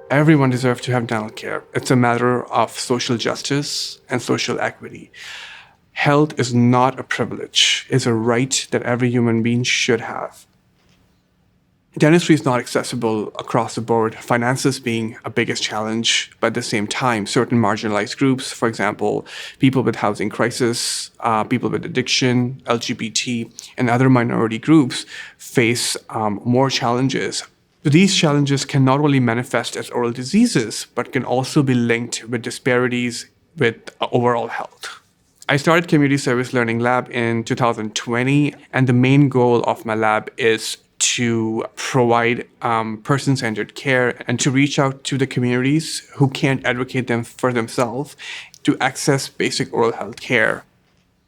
Everyone deserves to have dental care. It's a matter of social justice and social equity. Health is not a privilege. It's a right that every human being should have. Dentistry is not accessible across the board, finances being a biggest challenge, but at the same time, certain marginalized groups, for example, people with housing crisis, people with addiction, LGBT, and other minority groups face more challenges. These challenges can not only manifest as oral diseases, but can also be linked with disparities with overall health. I started Community Service Learning Lab in 2020, and the main goal of my lab is to provide person-centered care and to reach out to the communities who can't advocate them for themselves to access basic oral health care.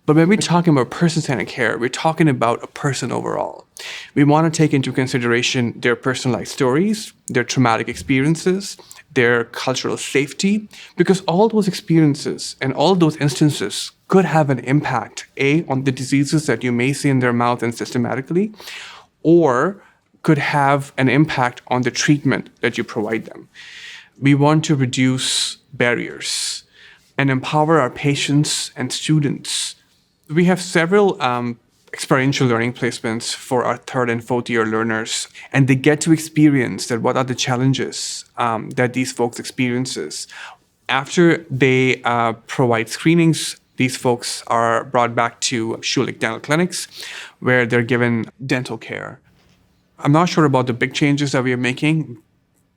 But when we're talking about person-centered care, we're talking about a person overall. We want to take into consideration their personal life stories, their traumatic experiences, their cultural safety, because all those experiences and all those instances could have an impact, A, on the diseases that you may see in their mouth and systematically, or could have an impact on the treatment that you provide them. We want to reduce barriers and empower our patients and students. We have several experiential learning placements for our third and fourth year learners, and they get to experience that what are the challenges that these folks experiences. After they provide screenings, these folks are brought back to Schulich Dental Clinics, where they're given dental care. I'm not sure about the big changes that we are making,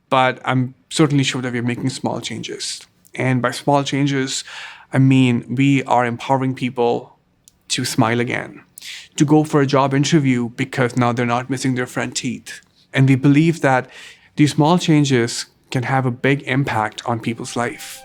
but I'm certainly sure that we're making small changes. And by small changes, I mean we are empowering people to smile again, to go for a job interview because now they're not missing their front teeth. And we believe that these small changes can have a big impact on people's life.